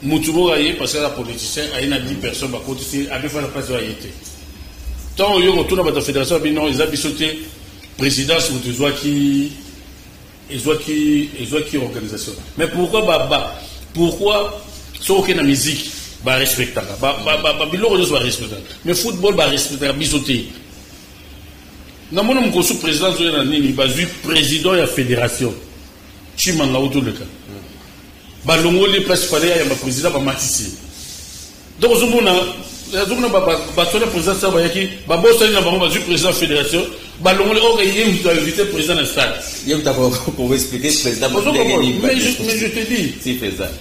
[SPEAKER 3] mutubo aye parce que la politicien a une 10 personnes à côté c'est à faire la place va y être tant yo retourne à la fédération non ils a bisoté présidence ou tu vois qui organisation mais pourquoi so que la musique ba respecter ba biloko nyonso ba respecter mais football ba respecter bisoté na mona mko sous président zo na nini ba zu président ya fédération chimanga autour de cas ba longoli place fallait ya ba président ba matisi Donc, je suis président de la président de la fédération. On a invité le président de la stade.
[SPEAKER 1] Pour expliquer le président.
[SPEAKER 3] Mais je te dis.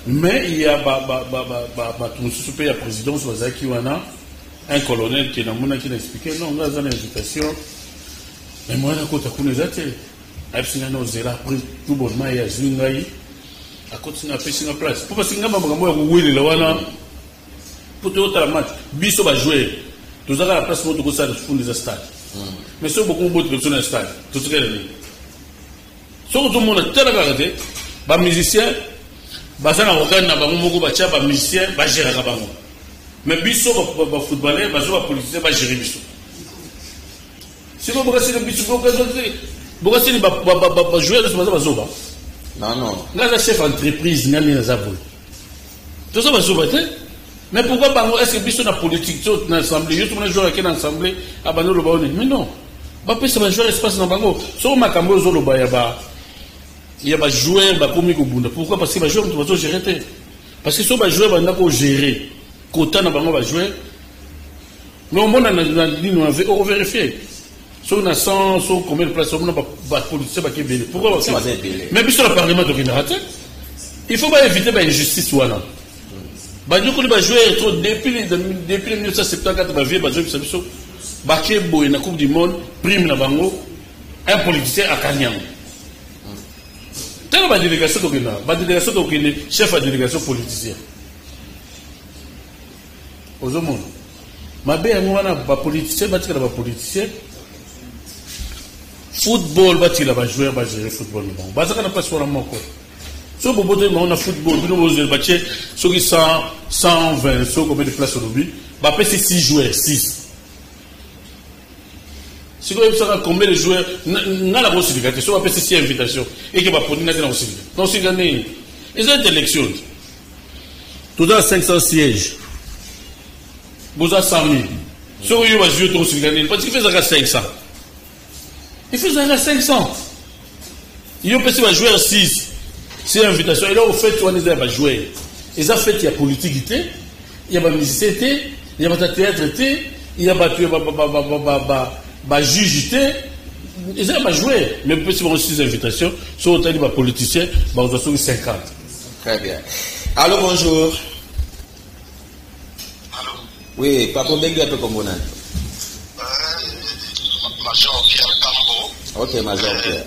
[SPEAKER 3] Mais il y a un président qui a un colonel qui a expliqué non, on a une invitation. Mais moi, je suis après tout bonnement, il y a Zungaï. À côté de la place. Pour parce que pour tout le match, Bisso va jouer. Tout ça, la place pour tout ça, pour les stades. Mais si beaucoup de personnes dans le stade, tout ce qu'elle a dit. Si tout le monde a tel regardé, les musiciens, les musiciens, les gérer. Mais Bisso va footballer, les politiciens va gérer Bisso. Si vous regardez Bisso, vous regardez jouer de ce matin,
[SPEAKER 1] non.
[SPEAKER 3] Là, le chef d'entreprise, il y a des avoués. Tout ça va se battre. Mais pourquoi est-ce que Bisso na politique, dans l'assemblée, il y a des joueurs qui sont dans l'assemblée, mais non. Ça va jouer l'espace dans le bango. Si on a il y a des joueurs qui sont commis. Pourquoi? Parce que les joueurs vont gérer. Parce que si on a des joueurs qui vont gérer, Kota na bango va jouer. Mais au moins, on va vérifier. Si on a 100, combien de places, on a pas de policiers qui sont belés. Pourquoi? Mais Bisso le Parlement de Rinarate, il faut pas éviter l'injustice. Depuis 1974, la Coupe du Monde, prime un politicien à Kanyang. Tant que délégation de chef de délégation politicien. Aux hommes, ma belle, politicien, football, joueur, gérer football. Si on a football, ceux qui sont 120, ceux qui ont des places au lobby, c'est 6 joueurs, 6. Si vous avez combien de joueurs, on a la possibilité, si on a 6 invitations, et que vous avez la possibilité. Donc, si vous avez une élection, tout à 500 sièges, vous avez 100 000. Si vous avez joué, vous avez parce qu'il fait ça à 500. Il fait ça à 500. Il y a un joueur 6. C'est une invitation. Et là, au fait, on va jouer. Et ça fait, il y a politique, il y a musicien, il y a théâtre, il y a juge, et ça va jouer. Mais si on a 6 invitations, si on a des politiciens, on a 50.
[SPEAKER 1] Très bien. Allô, bonjour.
[SPEAKER 5] Allô?
[SPEAKER 1] Oui, Papa Bengue, un peu comme on a.
[SPEAKER 5] Major Pierre Cambo.
[SPEAKER 1] Ok, Major Pierre.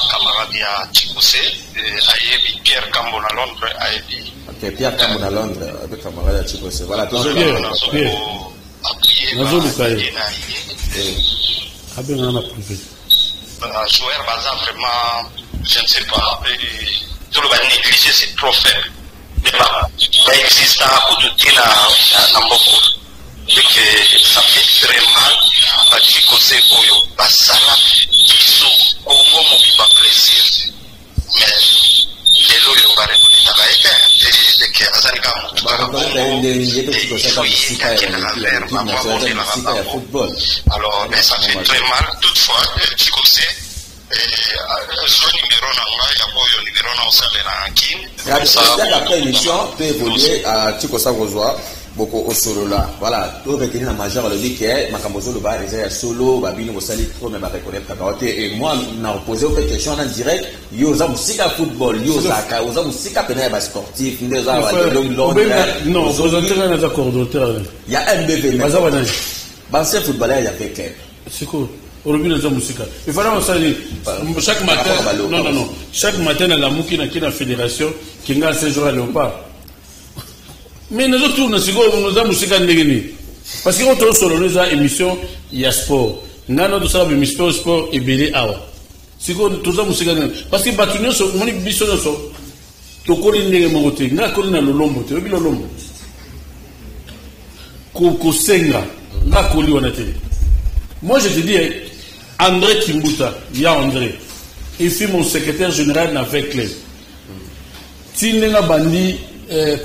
[SPEAKER 5] Camarade à Chikoussé, Ayebi, Pierre Cambo à Londres, Ayebi.
[SPEAKER 1] Ok, Pierre Cambo à Londres, avec camarade à Chikoussé. Voilà, toujours
[SPEAKER 3] Pierre.
[SPEAKER 5] Joueur bazar vraiment, je ne sais pas, tout le monde négliger c'est trop faible. Mais pas existe à côté de Namboko. Et que ça fait très mal à Chikoussé Oyo, Basala, Bisso, Congo, mon pas plaisir. Mais les lois, on va répondre à la et que alors, mais ça fait très mal. Toutefois, Chikoussé, son numéro
[SPEAKER 1] après l'émission peut évoluer à Chikosa Rosoa. Beaucoup au solo là, voilà, tout retenir la majeure le dit que Makambozo le bas déjà solo, babino sali trop même avec connaître cacahuète et moi n'a posé aucune question en direct, yo za musika football, yo za musika pena sportif, nous za
[SPEAKER 3] non, vous entrez dans les coordonnateurs.
[SPEAKER 1] Il y a MBV mais c'est footballeur il y a quelqu'un.
[SPEAKER 3] C'est quoi? Au début de la musique. Il fallait saluer chaque matin. Non. Chaque matin dans la mouki dans la fédération qui a ces jours à Léopard. Mais nous autres, nous avons musique parce que quand on sort nous avons émission, il y a sport. Nous avons ça sport et belé awa. C'est quoi tout ça musique parce que batunyo so moni biso so to ko ni ngé mo te na ko na lolombo te bi lolombo. Ko senga na ko li wana te. Moi je te dis André Kimbuta, il y a André. Il fut mon secrétaire général avec les Tinenga bandi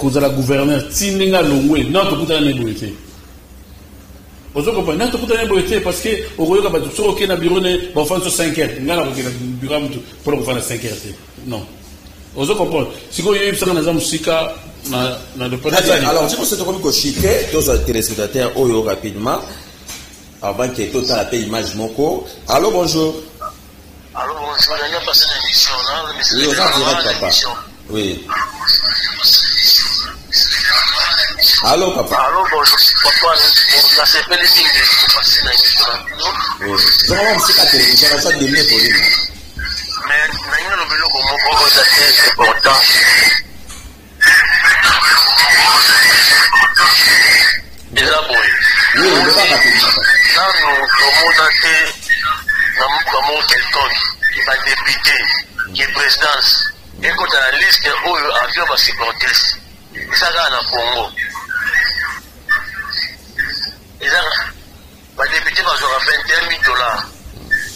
[SPEAKER 3] kozala gouverneur Tinenga Longwe non to kutana neboité. Ozo ko na to kutana neboité parce que okoyoka ba to na bureau ne ba fa so 5h ngala ko na bureau mutu pour ko fa na 5h. Non. Ozo comprendre. Siko yebi sanga na za musika
[SPEAKER 1] Alors, je pense que comme chiquer, tous les téléspectateurs, rapidement, avant que tout la paix image moko. Allô, bonjour.
[SPEAKER 5] Allô, bonjour. On a passé l'émission, là.
[SPEAKER 1] Oui, on a direct, papa. Oui. Allô, papa.
[SPEAKER 5] Allô, bonjour. Papa, on a fait les signes pour passer l'émission.
[SPEAKER 1] Oui. Je vais vous dire que je vais faire des mots pour lui.
[SPEAKER 5] Mais, nous avons le mot pour c'est important. Déjà, bon.
[SPEAKER 1] Oui, on ne va pas rapidement.
[SPEAKER 5] Là, nous avons quelqu'un qui va débuter, qui est présidence. Et quand on a la liste, où l'avion va se porter. Et ça, là, en Congo. Et ça, va débuter, va jouer à $21,000.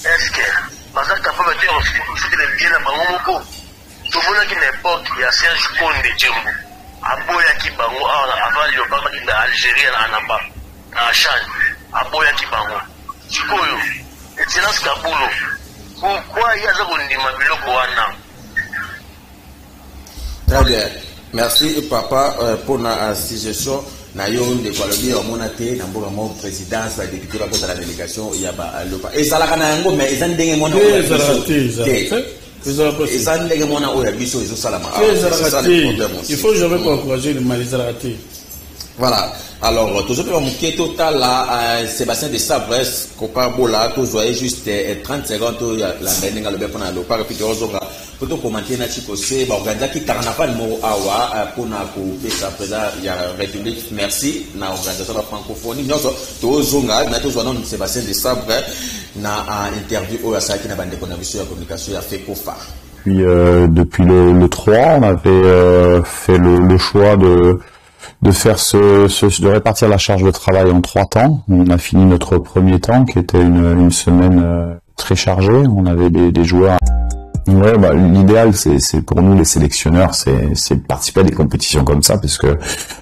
[SPEAKER 5] Est-ce que, parce que capable de dire, on fait des billets là-bas, on va tout le monde qui n'importe, il y a Serge Konde Djembo. Aboya Kibango, avant le Bama qui est Algérie, à Namba, à Chan, Aboya Kibango. Chikoyo, excellence Kabulo. Pourquoi il y a ça qu'on dit, ma biloko wana?
[SPEAKER 1] Très bien. Merci, papa, pour la suggestion. Nayon de Gualobi, on a été dans mon présidence, la député de la délégation, il y a pas l'OPA. Et ça, la canango, mais ils ont des mots.
[SPEAKER 3] Il faut jamais encourager les malaises.
[SPEAKER 1] Voilà. Alors, toujours pour mon total là, Sébastien de Sabres, Copa Bola, tous voyez juste 30 secondes, la dernière le béton à l'OPA, et puis pour te commenter, c'est organiser qui carnaval mot awa pour na sa présent il y a République merci na organisation la francophonie nous tous zonga na tous on Sébastien de Sabre na interview au ça qui na bande de communication a fait Kofa.
[SPEAKER 6] Puis depuis le 3 on avait fait le choix de faire de répartir la charge de travail en 3 temps. On a fini notre premier temps qui était une semaine très chargée. On avait des joueurs. Ouais, bah, l'idéal, c'est pour nous les sélectionneurs, c'est de participer à des compétitions comme ça, parce que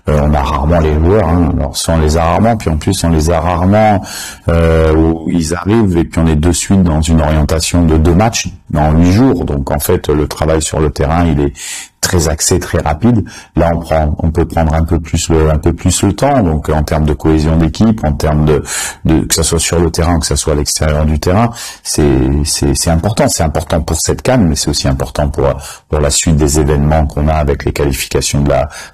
[SPEAKER 6] on a rarement les joueurs. Hein. Alors, soit on les a rarement, puis en plus on les a rarement où ils arrivent, et puis on est de suite dans une orientation de 2 matchs en 8 jours. Donc en fait, le travail sur le terrain, il est très axé, très rapide. Là, on peut prendre un peu plus le temps. Donc, en termes de cohésion d'équipe, en termes de que ça soit sur le terrain ou que ça soit à l'extérieur du terrain, c'est important. C'est important pour cette CAN, mais c'est aussi important pour la suite des événements qu'on a avec les qualifications de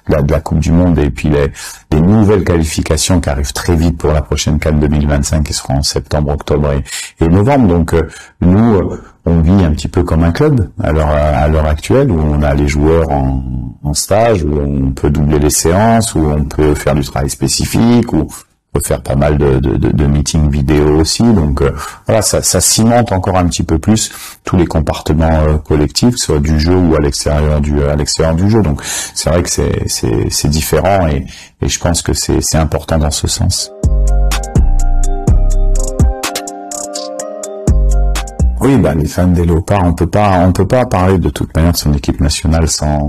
[SPEAKER 6] la Coupe du Monde et puis les nouvelles qualifications qui arrivent très vite pour la prochaine CAN 2025 qui sera en septembre, octobre et novembre. Donc, nous, on vit un petit peu comme un club à l'heure actuelle, où on a les joueurs en stage, où on peut doubler les séances, où on peut faire du travail spécifique, où on peut faire pas mal de meetings vidéo aussi. Donc voilà, ça cimente encore un petit peu plus tous les comportements collectifs, soit du jeu ou à l'extérieur du jeu. Donc c'est vrai que c'est différent et je pense que c'est important dans ce sens. Oui, bah, les fans des Léopards, on peut pas parler de toute manière de son équipe nationale sans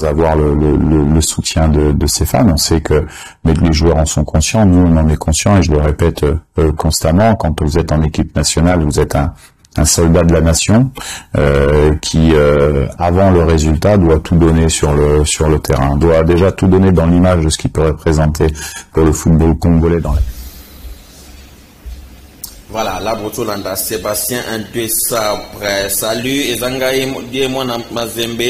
[SPEAKER 6] avoir le soutien de ses fans. On sait que, mais les joueurs en sont conscients, nous on en est conscients et je le répète constamment, quand vous êtes en équipe nationale, vous êtes un soldat de la nation, qui, avant le résultat, doit tout donner sur le terrain, doit déjà tout donner dans l'image de ce qu'il peut représenter pour le football congolais dans les...
[SPEAKER 1] Voilà, la Brotolanda, Sébastien André Sabre. Salut, Ezanga, dis-moi, Mazembe,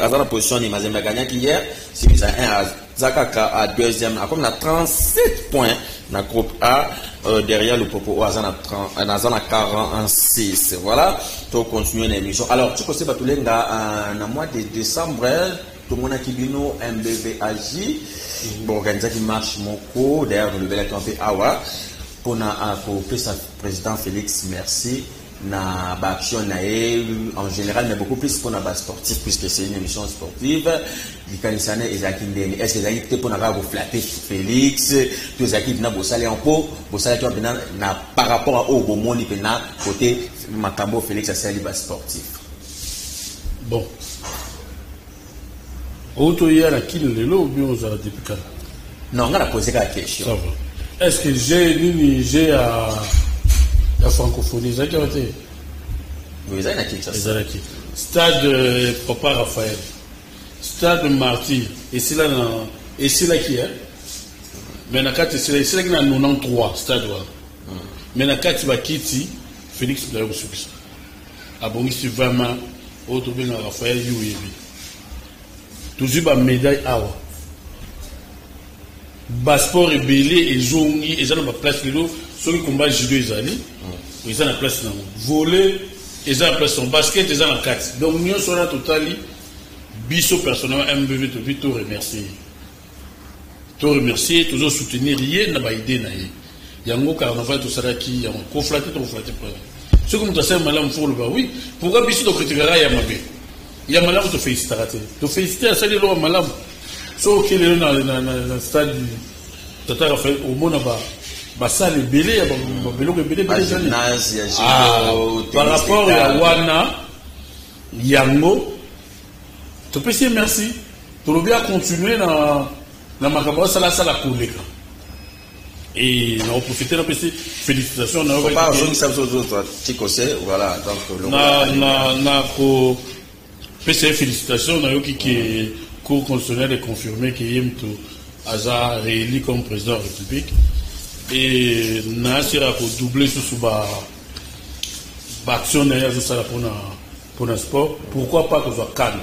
[SPEAKER 1] à la position, Mazembe gagné hier, c'est mis à 1 à Zakaka à 2e, comme la 37 points, dans le groupe A, derrière le Popo, à 46. Voilà, tu continues l'émission. Alors, tu sais pas tout le monde, dans le mois de décembre, tout le monde a qui bino MBVAJ, bon, organisé qui marche mon coup, d'ailleurs, le bel campé Awa. Pour sa président Félix merci na action en général mais beaucoup plus pour na sportif puisque c'est une émission sportive likanisane ezaki ndeni est-ce que ezaki pour na vous flatter Félix tous ezaki na bosale en po bosale to na par rapport au bomoni pena côté makambo Félix asali ba sportif
[SPEAKER 3] bon auto hier à qui le lo bien aux depuis quand
[SPEAKER 1] non on a posé la question. Ça va.
[SPEAKER 3] Est-ce que j'ai à la francophonie, ça qui a été?
[SPEAKER 1] Oui, ça qui.
[SPEAKER 3] Stade Papa Raphaël. Stade Martyr, et c'est là qui est. Mais na kati c'est là qui na 93 stade là. Mais na kati ba kiti Félix Ndayo Soukisa. Abongisi vraiment autre bien Raphaël Youyebi. Toujours ba médaille awa. Basport ébélé et zongi et ça na place lelo ceux qui combat judo ezali. Ils ont la place na voler ils ont la place en basket ils ont la kati. Donc nous sommes là totali biso personnellement MBV to tout remercier. Tout remercier, toujours soutenir rien n'a pas idée naïe. Yango carnaval tout ça qui yango conflaté pas. Ce que nous avons malam faut le bah oui. Pourquoi biso to critiquera ya mabe. Ya malam to féliciter to féliciter à ça les lois malam. So qui est dans stade Tata Raphaël au monde ba ça les belé ya ba belé par rapport à wana yango to peux dire merci. To bien continuer na makabo sala koleka et on a profité de passer félicitations na
[SPEAKER 1] pas je ne sais pas autres Tikose voilà donc
[SPEAKER 3] na ko passer félicitations na yo qui cour constitutionnel est confirmé que Yemto Aza réélu comme président de la République et na sera ko doubler sous ba action na ya ça pour na sport pourquoi pas que soit calme.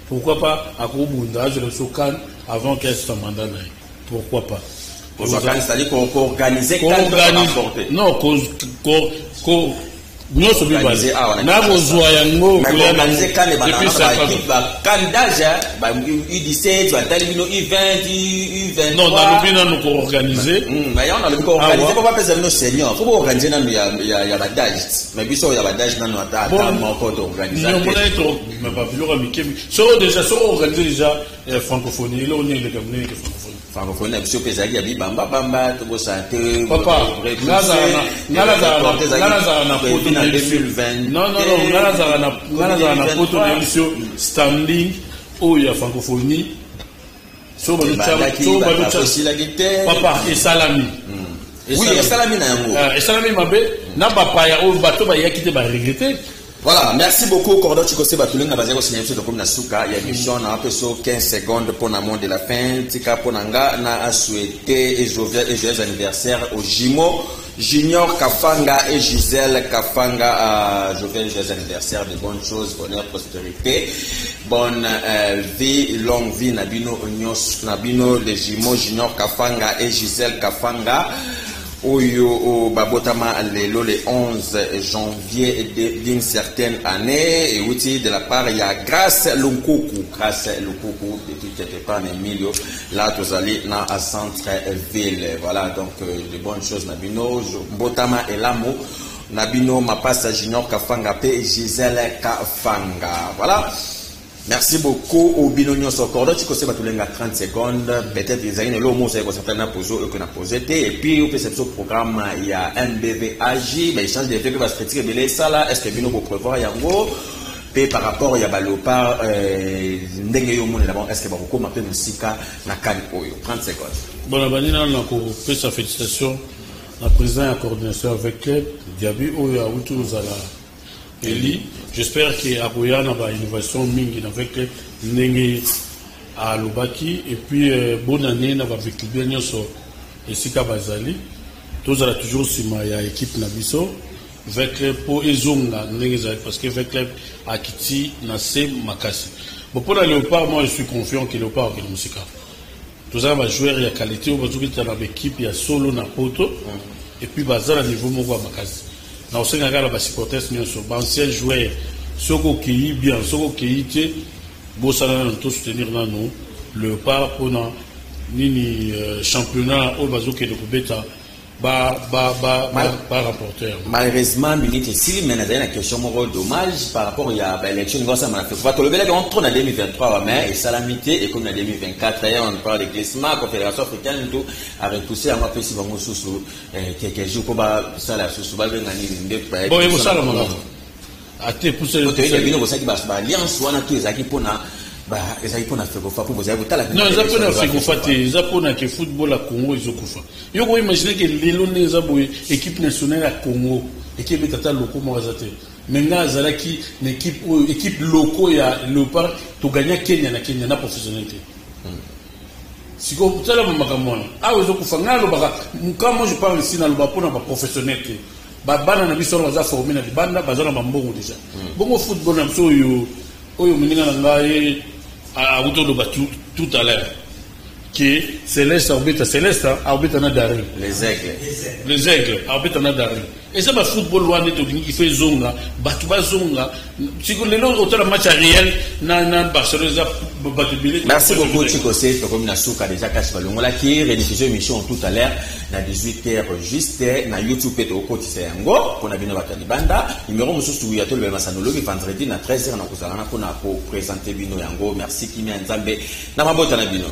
[SPEAKER 3] Pourquoi pas à Koubunda, je le soucan avant qu'elle soit mandat. Pourquoi pas?
[SPEAKER 1] C'est-à-dire qu'on peut organiser
[SPEAKER 3] non, non, c'est bien basé. N'a pas besoin yango.
[SPEAKER 1] Organiser quand les candidat, U17, U20,
[SPEAKER 3] non, dans le bien nous organiser.
[SPEAKER 1] Mais on a le organiser. Pourquoi pas faire nos seniors? Faut organiser dans il y a la dage. Mais biso il y a la dage dans notre encore organiser.
[SPEAKER 3] Non, on est trop. Mais pas plus ramiqué. Sur déjà, sur organiser déjà francophonie. Là, on est les Camerounais francophonie.
[SPEAKER 1] Francophonie, monsieur Pézagi, il y a bamba, tout beau santé.
[SPEAKER 3] Papa, Nazarana,
[SPEAKER 1] 2020.
[SPEAKER 3] Non, Nazarana, photo d'émission standing, où il y a francophonie. Papa, et Salami.
[SPEAKER 1] Oui, et Salami,
[SPEAKER 3] et Salami, ma belle, n'a pas pas, au bateau, il y a quitté, regretter.
[SPEAKER 1] Voilà, merci beaucoup. Cordon Chikose Batouling n'a pas zéro signature de comme Nasuka. Il y a une mission, on a un peu sur 15 secondes pour l'amont de la fin. Tika Ponanga n'a souhaité et joyeux anniversaire au Jimo. Junior Kafanga et Gisèle Kafanga, joyeux anniversaire, de bonnes choses, bonheur, prospérité, bonne vie, longue vie, Nabino, les Jimo, Junior Kafanga et Gisèle Kafanga. Oyo Babotama le 11 janvier d'une certaine année et aussi de la part il y a Grâce Lukuku petit quelque part Emilio là tous allés dans à centre-ville voilà donc de bonnes choses Nabino Botama et Lamo Nabino Mapasa Junior Kafanga P Gisèle Kafanga voilà. Merci beaucoup au binonio Socordo. Tu connais pas 30 secondes. Peut-être des années, le mot c'est qu'on s'appelle posé et puis au ce programme il y a MBVAJ, mais il change de fait que va se retirer de ça là. Est-ce que bino pour prévoir yango? Puis par rapport il y a Balopar, ndenge yo mone d'abord. Est-ce que beaucoup m'appelle Musika na Kani Oyo? 30 secondes.
[SPEAKER 3] Bon la banine on a fait sa félicitation. La président et coordination avec Diaby Oyo a outou à la Eli, j'espère qu'il y a une innovation mingi avec Nengi à Lubaki et puis bonne année na va vécu bien sur Esika Bazali. Tous à toujours si ma équipe Nabiso avec pour Ezonga Nengi parce que avec Akiti Nassé Makasi. Bon pour le Léopard, moi je suis confiant que Léopard est musical. Tous à va jouer il y a qualité au bazooki dans l'équipe il y a solo na poto et puis bazar à niveau Moko Makasi. Dans ce cas là, les supporters sont anciens joueurs, ceux qui bien, ceux qui étaient, bon ça nous tous soutenir dans nous le pas pour ni championnat au bazooka de Kubeta, rapporteur.
[SPEAKER 1] Malheureusement, minute ici, mais il y a une question morale dommage par rapport à l'élection. On tourne en 2023, mais et salamité et comme en 2024, on parle de glissement, la Confédération africaine tout a repoussé à moi si vous sous quelques jours pour ça la sous bon
[SPEAKER 3] et vous ça la mon a été poussé le
[SPEAKER 1] alliance ou on a tous les équipes pour na bah les équipes pour na faire quoi pour vous avez
[SPEAKER 3] non ils apprennent à faire quoi ils apprennent que football à Congo ils ont quoi yo vous imaginez que les Londres ils ont équipe nationale à Congo équipe tata loko moi azate Maintenant, Zalaki, une équipe locale, il y a Léopard, tu gagnes Kenya, na professionnalité. Si vous avez un magamon, moi je parle ici dans le Bapon, on a professionnel. Bana na biso na formé na banda bazana mbongo déjà. Bongo football na biso oyo mininga na ngai a autour de tout à l'heure. Que Céleste arbitre na Darin.
[SPEAKER 1] Les aigles.
[SPEAKER 3] Les aigles arbitre na Darin. Et ça, le football loin de tout, il fait zonga, batuba zonga. Si vous voulez, autant le match réel, nan Barcelone,
[SPEAKER 1] merci beaucoup, Chico C. Comme na souka déjà cache pas le mot là qui rediffusion émission tout à l'heure, na 18h juste, na YouTube et au côté c'est yango, pour na bino bakani banda, numéro monsieur Souya to le masanologi vendredi na 13h na kozalana pour présenter bino yango. Merci Kimi Nzambe, na mabota na bino.